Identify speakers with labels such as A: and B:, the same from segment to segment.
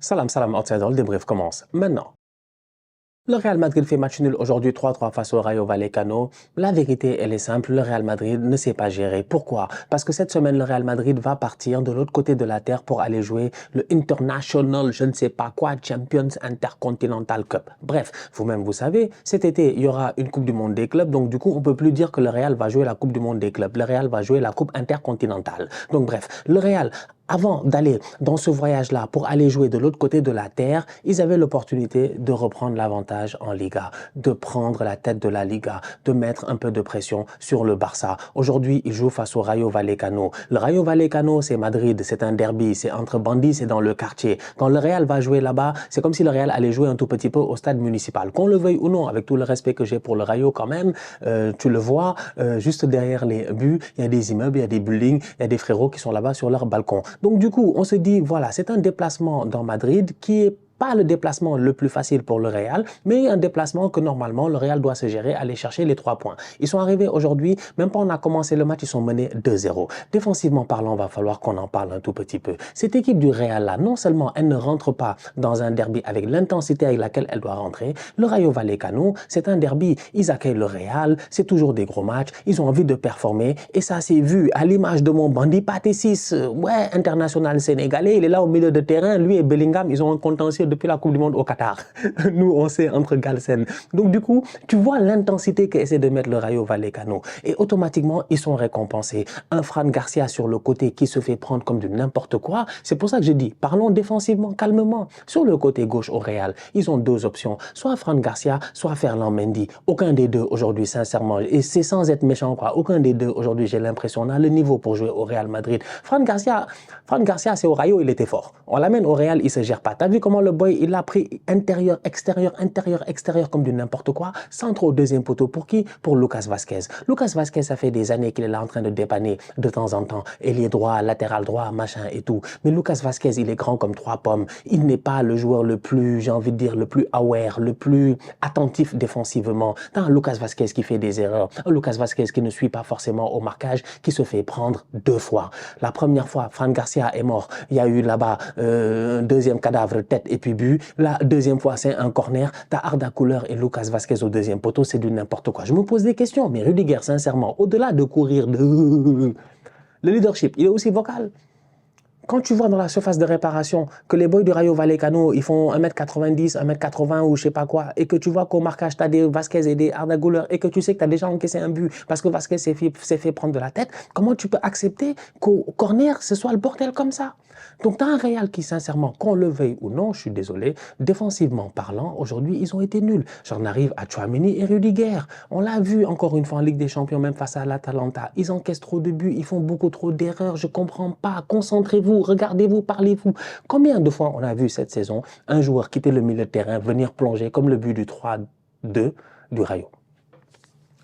A: Salam, salam, outsider, le débrief commence maintenant. Le Real Madrid fait match nul aujourd'hui 3-3 face au Rayo Vallecano. La vérité, elle est simple, le Real Madrid ne sait pas gérer. Pourquoi? Parce que cette semaine, le Real Madrid va partir de l'autre côté de la terre pour aller jouer le International, je ne sais pas quoi, Champions Intercontinental Cup. Bref, vous-même, vous savez, cet été, il y aura une Coupe du Monde des clubs. Donc, du coup, on ne peut plus dire que le Real va jouer la Coupe du Monde des clubs. Le Real va jouer la Coupe Intercontinentale. Donc, bref, le Real, avant d'aller dans ce voyage-là pour aller jouer de l'autre côté de la terre, ils avaient l'opportunité de reprendre l'avantage en Liga, de prendre la tête de la Liga, de mettre un peu de pression sur le Barça. Aujourd'hui, ils jouent face au Rayo Vallecano. Le Rayo Vallecano, c'est Madrid, c'est un derby, c'est entre bandits, c'est dans le quartier. Quand le Real va jouer là-bas, c'est comme si le Real allait jouer un tout petit peu au stade municipal. Qu'on le veuille ou non, avec tout le respect que j'ai pour le Rayo quand même, tu le vois, juste derrière les buts, il y a des immeubles, il y a des buildings, il y a des frérots qui sont là-bas sur leur balcon. Donc du coup, on se dit, voilà, c'est un déplacement dans Madrid qui est pas le déplacement le plus facile pour le Real, mais un déplacement que normalement le Real doit se gérer, aller chercher les 3 points. Ils sont arrivés aujourd'hui, même pas on a commencé le match, ils sont menés 2-0. Défensivement parlant, va falloir qu'on en parle un tout petit peu. Cette équipe du Real là, non seulement elle ne rentre pas dans un derby avec l'intensité avec laquelle elle doit rentrer, le Rayo Vallecano, c'est un derby, ils accueillent le Real, c'est toujours des gros matchs, ils ont envie de performer et ça s'est vu à l'image de mon bandit Pathé 6, ouais, international sénégalais, il est là au milieu de terrain, lui et Bellingham, ils ont un contentieux depuis la Coupe du Monde au Qatar. Nous, on sait entre Galsen. Donc, du coup, tu vois l'intensité qu'essaie de mettre le Rayo Vallecano. Et automatiquement, ils sont récompensés. Un Fran Garcia sur le côté qui se fait prendre comme du n'importe quoi. C'est pour ça que je dis, parlons défensivement, calmement. Sur le côté gauche au Real, ils ont 2 options. Soit Fran Garcia, soit Ferland Mendy. Aucun des deux aujourd'hui, sincèrement. Et c'est sans être méchant, quoi. Aucun des deux aujourd'hui, j'ai l'impression, on a le niveau pour jouer au Real Madrid. Fran Garcia, c'est au Rayo, il était fort. On l'amène au Real, il se gère pas. T'as vu comment le boy, il a pris intérieur, extérieur comme du n'importe quoi, centre au deuxième poteau. Pour qui? Pour Lucas Vazquez. Lucas Vazquez, ça fait des années qu'il est là en train de dépanner de temps en temps. Ailier droit, latéral droit, machin et tout. Mais Lucas Vazquez, il est grand comme 3 pommes. Il n'est pas le joueur le plus, j'ai envie de dire, le plus aware, le plus attentif défensivement. T'as un Lucas Vazquez qui fait des erreurs. Un Lucas Vazquez qui ne suit pas forcément au marquage, qui se fait prendre 2 fois. La première fois, Fran Garcia est mort. Il y a eu là-bas un deuxième cadavre, tête et puis but. La deuxième fois, c'est un corner. T'as Arda Güler et Lucas Vazquez au deuxième poteau, c'est du n'importe quoi. Je me pose des questions, mais Rudiger, sincèrement, au-delà de courir, le leadership, il est aussi vocal. Quand tu vois dans la surface de réparation que les boys du Rayo Vallecano, ils font 1m90, 1m80 ou je sais pas quoi, et que tu vois qu'au marquage, tu as des Vazquez et des Arda Güler, et que tu sais que tu as déjà encaissé un but parce que Vazquez s'est fait prendre de la tête, comment tu peux accepter qu'au corner, ce soit le bordel comme ça? Donc, tu as un Real qui, sincèrement, qu'on le veuille ou non, je suis désolé, défensivement parlant, aujourd'hui, ils ont été nuls. J'en arrive à Tchouaméni et Rudiger. On l'a vu encore une fois en Ligue des Champions, même face à l'Atalanta. Ils encaissent trop de buts, ils font beaucoup trop d'erreurs, je comprends pas. Concentrez-vous, regardez-vous, parlez-vous. Combien de fois on a vu cette saison un joueur quitter le milieu de terrain, venir plonger comme le but du 3-2 du Rayo?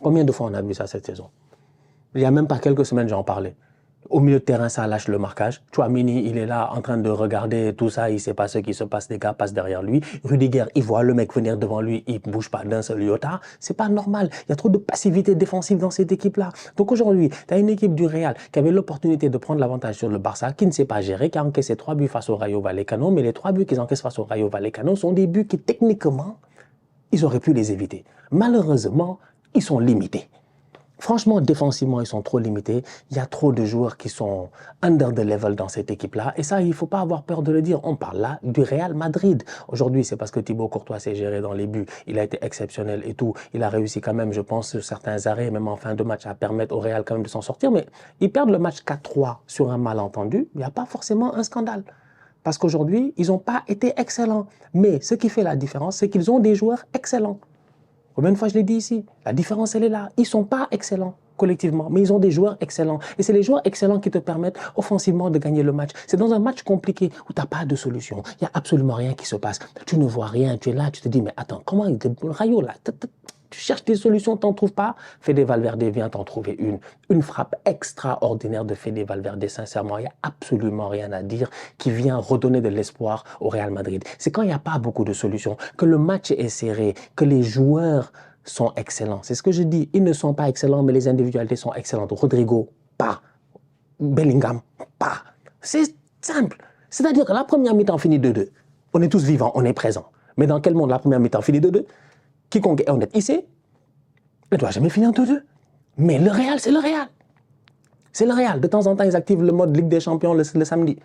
A: Combien de fois on a vu ça cette saison? Il n'y a même pas quelques semaines, j'en parlais. Au milieu de terrain, ça lâche le marquage. Tchouaméni, il est là en train de regarder tout ça, il ne sait pas ce qui se passe, les gars passent derrière lui. Rudiger, il voit le mec venir devant lui, il ne bouge pas d'un seul iota. C'est pas normal. Il y a trop de passivité défensive dans cette équipe-là. Donc aujourd'hui, tu as une équipe du Real qui avait l'opportunité de prendre l'avantage sur le Barça, qui ne sait pas gérer, qui a encaissé 3 buts face au Rayo Vallecano, mais les 3 buts qu'ils encaissent face au Rayo Vallecano sont des buts qui, techniquement, ils auraient pu les éviter. Malheureusement, ils sont limités. Franchement, défensivement, ils sont trop limités. Il y a trop de joueurs qui sont under the level dans cette équipe-là. Et ça, il ne faut pas avoir peur de le dire. On parle là du Real Madrid. Aujourd'hui, c'est parce que Thibaut Courtois s'est géré dans les buts. Il a été exceptionnel et tout. Il a réussi quand même, je pense, sur certains arrêts, même en fin de match, à permettre au Real quand même de s'en sortir. Mais ils perdent le match 4-3 sur un malentendu. Il n'y a pas forcément un scandale. Parce qu'aujourd'hui, ils n'ont pas été excellents. Mais ce qui fait la différence, c'est qu'ils ont des joueurs excellents. Combien de fois je l'ai dit ici? La différence, elle est là. Ils ne sont pas excellents collectivement, mais ils ont des joueurs excellents. Et c'est les joueurs excellents qui te permettent offensivement de gagner le match. C'est dans un match compliqué où tu n'as pas de solution. Il n'y a absolument rien qui se passe. Tu ne vois rien. Tu es là, tu te dis, mais attends, comment il le Rayo là? Tu cherches des solutions, tu n'en trouves pas. Fede Valverde vient t'en trouver une. Une frappe extraordinaire de Fede Valverde. Sincèrement, il n'y a absolument rien à dire qui vient redonner de l'espoir au Real Madrid. C'est quand il n'y a pas beaucoup de solutions, que le match est serré, que les joueurs sont excellents. C'est ce que je dis. Ils ne sont pas excellents, mais les individualités sont excellentes. Rodrigo, pas. Bellingham, pas. C'est simple. C'est-à-dire que la première mi-temps finit 2-2. On est tous vivants, on est présents. Mais dans quel monde la première mi-temps finit 2-2? Quiconque est honnête ici ne doit jamais finir 2-2. Mais le Real, c'est le Real. C'est le Real. De temps en temps, ils activent le mode Ligue des Champions le samedi.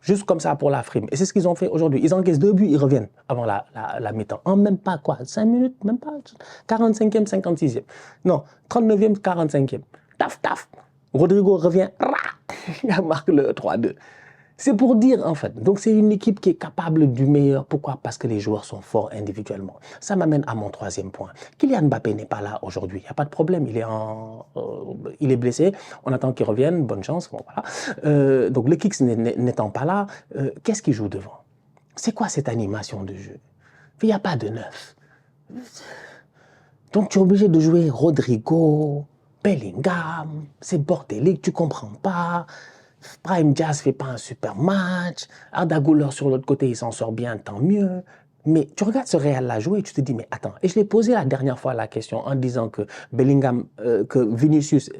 A: Juste comme ça pour la frime. Et c'est ce qu'ils ont fait aujourd'hui. Ils encaissent 2 buts, ils reviennent avant la mi-temps. En même pas quoi, 5 minutes, même pas 45e, 56e. Non, 39e, 45e. Taf, taf. Rodrigo revient, il marque le 3-2. C'est pour dire en fait. Donc c'est une équipe qui est capable du meilleur. Pourquoi? Parce que les joueurs sont forts individuellement. Ça m'amène à mon troisième point. Kylian Mbappé n'est pas là aujourd'hui. Il n'y a pas de problème. Il est blessé. On attend qu'il revienne. Bonne chance. Bon, voilà. Donc le Kicks n'étant pas là, qu'est-ce qu'il joue devant? C'est quoi cette animation de jeu? Il n'y a pas de neuf. Donc tu es obligé de jouer Rodrigo, Bellingham. C'est bordélique. Tu comprends pas. Brahim Diaz fait pas un super match. Arda Güler sur l'autre côté, il s'en sort bien, tant mieux. Mais tu regardes ce Real-là jouer et tu te dis, mais attends. Et je l'ai posé la dernière fois la question en disant que Bellingham, que Vinicius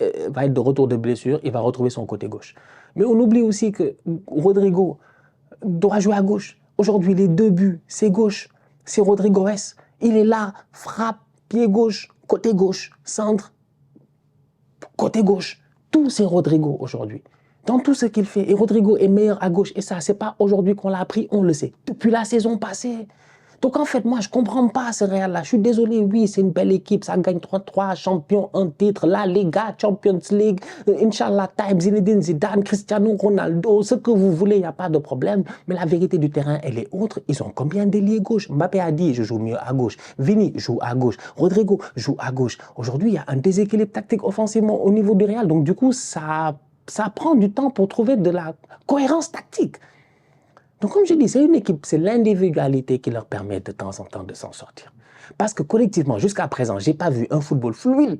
A: va être de retour de blessure, il va retrouver son côté gauche. Mais on oublie aussi que Rodrigo doit jouer à gauche. Aujourd'hui, les 2 buts, c'est gauche. C'est Rodrigo S. Il est là, frappe, pied gauche, côté gauche, centre, côté gauche. Tout c'est Rodrigo aujourd'hui. Dans tout ce qu'il fait. Et Rodrigo est meilleur à gauche. Et ça, c'est pas aujourd'hui qu'on l'a appris, on le sait. Depuis la saison passée. Donc en fait, moi, je comprends pas ce Real-là. Je suis désolé, oui, c'est une belle équipe. Ça gagne 3-3, champion, un titre, la Liga, Champions League, Inch'Allah, Time, Zinedine Zidane, Cristiano Ronaldo, ce que vous voulez, il n'y a pas de problème. Mais la vérité du terrain, elle est autre. Ils ont combien d'ailiers gauche? Mbappé a dit, je joue mieux à gauche. Vini joue à gauche. Rodrigo joue à gauche. Aujourd'hui, il y a un déséquilibre tactique offensivement au niveau du Real. Donc du coup, ça prend du temps pour trouver de la cohérence tactique. Donc comme je dis, c'est une équipe, c'est l'individualité qui leur permet de temps en temps de s'en sortir. Parce que collectivement, jusqu'à présent, je n'ai pas vu un football fluide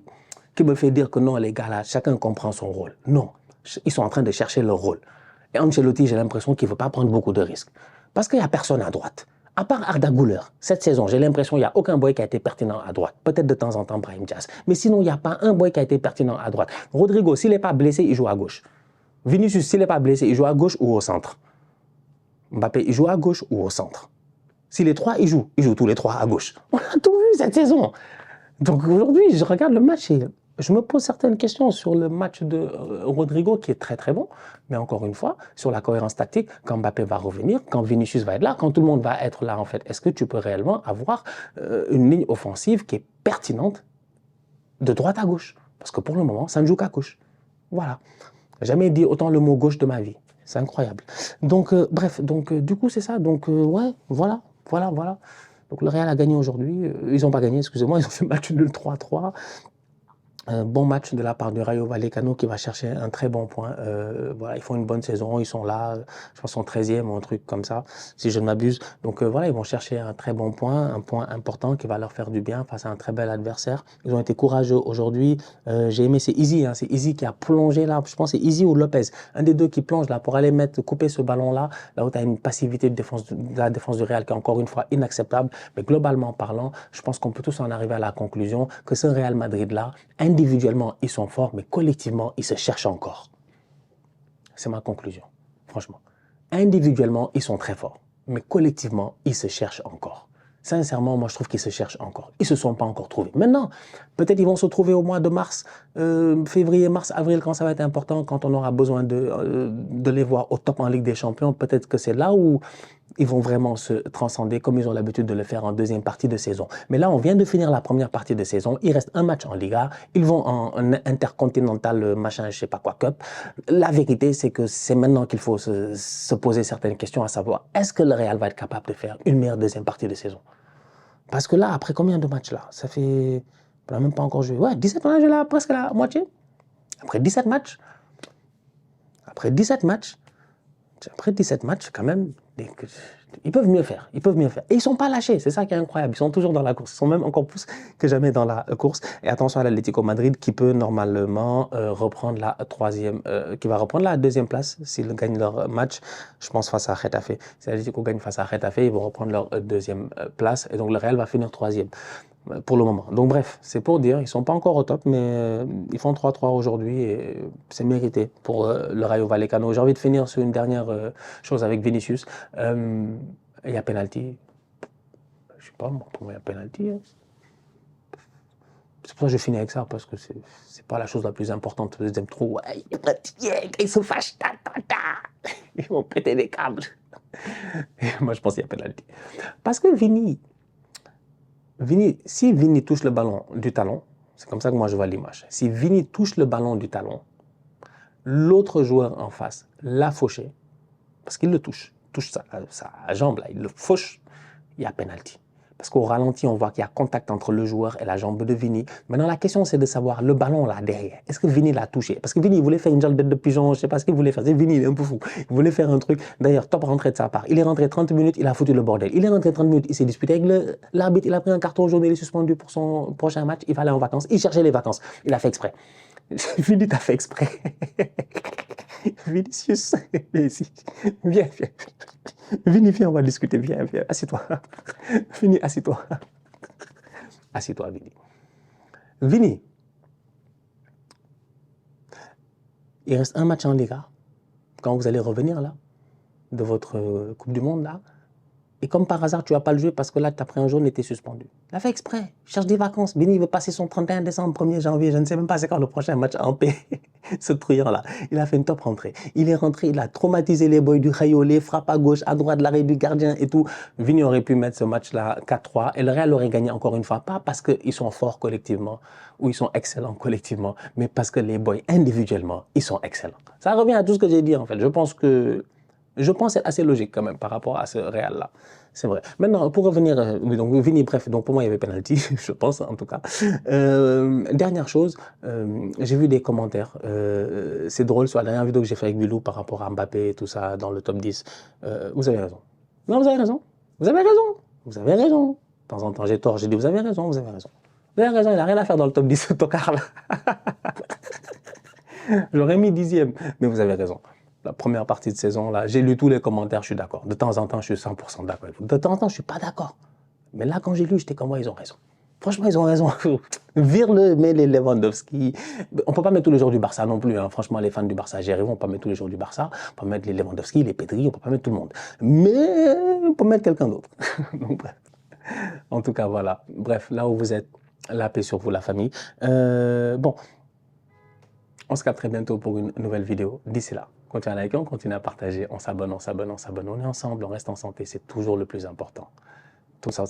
A: qui me fait dire que non, les gars là, chacun comprend son rôle. Non, ils sont en train de chercher leur rôle. Et Ancelotti, j'ai l'impression qu'il ne veut pas prendre beaucoup de risques. Parce qu'il n'y a personne à droite. À part Arda Güler, cette saison, j'ai l'impression qu'il n'y a aucun boy qui a été pertinent à droite. Peut-être de temps en temps Brahim Diaz. Mais sinon, il n'y a pas un boy qui a été pertinent à droite. Rodrigo, s'il n'est pas blessé, il joue à gauche. Vinicius, s'il n'est pas blessé, il joue à gauche ou au centre. Mbappé, il joue à gauche ou au centre. Si les trois, ils jouent tous les trois à gauche. On a tout vu cette saison. Donc aujourd'hui, je regarde le match et je me pose certaines questions sur le match de Rodrigo qui est très très bon. Mais encore une fois, sur la cohérence tactique, quand Mbappé va revenir, quand Vinicius va être là, quand tout le monde va être là en fait, est-ce que tu peux réellement avoir une ligne offensive qui est pertinente de droite à gauche? Parce que pour le moment, ça ne joue qu'à gauche. Voilà. Jamais dit autant le mot gauche de ma vie. C'est incroyable. Donc, bref, donc, du coup, c'est ça. Donc, ouais, voilà. Donc, le Real a gagné aujourd'hui. Ils n'ont pas gagné, excusez-moi, ils ont fait match nul 3-3. Un bon match de la part du Rayo Vallecano qui va chercher un très bon point. Voilà, ils font une bonne saison, ils sont là, je pense en 13e ou un truc comme ça, si je ne m'abuse. Donc voilà, ils vont chercher un très bon point, un point important qui va leur faire du bien face à un très bel adversaire. Ils ont été courageux aujourd'hui. J'ai aimé, c'est Izzy, hein, c'est Izzy qui a plongé là, je pense que c'est Izzy ou Lopez, un des deux qui plonge là pour aller couper ce ballon-là, là où tu as une passivité de la défense du Real qui est encore une fois inacceptable. Mais globalement parlant, je pense qu'on peut tous en arriver à la conclusion que ce Real Madrid-là, individuellement, ils sont forts, mais collectivement, ils se cherchent encore. C'est ma conclusion, franchement. Individuellement, ils sont très forts, mais collectivement, ils se cherchent encore. Sincèrement, moi, je trouve qu'ils se cherchent encore. Ils ne se sont pas encore trouvés. Maintenant, peut-être ils vont se trouver au mois de mars, février, mars, avril, quand ça va être important, quand on aura besoin de les voir au top en Ligue des Champions. Peut-être que c'est là où ils vont vraiment se transcender comme ils ont l'habitude de le faire en deuxième partie de saison. Mais là, on vient de finir la première partie de saison. Il reste un match en Liga. Ils vont en intercontinental, machin, je sais pas quoi, cup. La vérité, c'est que c'est maintenant qu'il faut se poser certaines questions, à savoir, est-ce que le Real va être capable de faire une meilleure deuxième partie de saison? Parce que là, après combien de matchs là? Ça fait... On n'a même pas encore joué. Ouais, 17 matchs là, presque la moitié. Après 17 matchs, après 17 matchs, quand même, ils peuvent mieux faire. Et ils ne sont pas lâchés, c'est ça qui est incroyable. Ils sont toujours dans la course. Ils sont même encore plus que jamais dans la course. Et attention à l'Atlético Madrid qui peut normalement reprendre qui va reprendre la deuxième place s'ils gagnent leur match, je pense, face à Getafe. Si l'Atlético gagne face à Getafe, ils vont reprendre leur deuxième place. Et donc le Real va finir troisième. Pour le moment. Donc bref, c'est pour dire, ils ne sont pas encore au top, mais ils font 3-3 aujourd'hui et c'est mérité pour le Rayo Vallecano. J'ai envie de finir sur une dernière chose avec Vinicius. il y a penalty. Je sais pas, pour moi, il y a penalty. Hein. C'est pour ça que je finis avec ça, parce que c'est pas la chose la plus importante. Les aiment trop, ouais, ils se fâchent, ils vont péter des câbles. Et moi, je pense qu'il y a penalty. Parce que Vini, si Vini touche le ballon du talon, c'est comme ça que moi je vois l'image. Si Vini touche le ballon du talon, l'autre joueur en face l'a fauché, parce qu'il le touche sa jambe, là, il le fauche, il y a penalty. Parce qu'au ralenti, on voit qu'il y a contact entre le joueur et la jambe de Vini. Maintenant, la question, c'est de savoir le ballon là derrière. Est-ce que Vini l'a touché? Parce que Vini, il voulait faire une genre de pigeon, je ne sais pas ce qu'il voulait faire. Vini, il est un peu fou. Il voulait faire un truc. D'ailleurs, top rentrée de sa part. Il est rentré 30 minutes, il a foutu le bordel. Il est rentré 30 minutes, il s'est disputé avec l'arbitre. Il a pris un carton jaune, il est suspendu pour son prochain match. Il va aller en vacances. Il cherchait les vacances. Il a fait exprès. Vini t'a fait exprès. Vinicius, viens ici. Viens. Vini, viens, on va discuter. Viens, assieds-toi. Vini, assieds-toi. Assieds-toi, Vini. Vini, il reste un match en Liga. Quand vous allez revenir là, de votre Coupe du Monde là, et comme par hasard, tu vas pas le jouer parce que là, tu as pris un jaune et tu es suspendu. Il a fait exprès. Il cherche des vacances. Vini, il veut passer son 31 décembre, 1er janvier. Je ne sais même pas c'est quand le prochain match en paix. Ce truand-là. Il a fait une top rentrée. Il est rentré, il a traumatisé les boys du Rayo, les frappes à gauche, à droite, l'arrêt du gardien et tout. Vini aurait pu mettre ce match-là 4-3 et le Real aurait gagné encore une fois. Pas parce qu'ils sont forts collectivement ou ils sont excellents collectivement, mais parce que les boys, individuellement, ils sont excellents. Ça revient à tout ce que j'ai dit en fait. Je pense c'est assez logique quand même par rapport à ce Real-là. C'est vrai. Maintenant, pour revenir, donc Vini, bref, donc pour moi il y avait penalty, je pense en tout cas. Dernière chose, j'ai vu des commentaires, c'est drôle sur la dernière vidéo que j'ai fait avec Bilou par rapport à Mbappé et tout ça dans le top 10. Vous avez raison. Non, vous avez raison. Vous avez raison. Vous avez raison. De temps en temps, j'ai tort, j'ai dit vous avez raison, vous avez raison. Vous avez raison, il n'a rien à faire dans le top 10, ce tocard là. J'aurais mis 10e, mais vous avez raison. La première partie de saison, là, j'ai lu tous les commentaires, je suis d'accord. De temps en temps, je suis 100% d'accord avec vous. De temps en temps, je ne suis pas d'accord. Mais là, quand j'ai lu, j'étais comme moi, ils ont raison. Franchement, ils ont raison. Vire-le, mets les Lewandowski. On ne peut pas mettre tous les joueurs du Barça non plus. Hein. Franchement, les fans du Barça, j'y arrive. On ne peut pas mettre tous les joueurs du Barça. On peut mettre les Lewandowski, les Pedri, on ne peut pas mettre tout le monde. Mais on peut mettre quelqu'un d'autre. Donc, bref. En tout cas, voilà. Bref, là où vous êtes, la paix sur vous, la famille. Bon. On se capte très bientôt pour une nouvelle vidéo. D'ici là, continuez à liker, on continue à partager, on s'abonne. On est ensemble, on reste en santé, c'est toujours le plus important. Tout ça,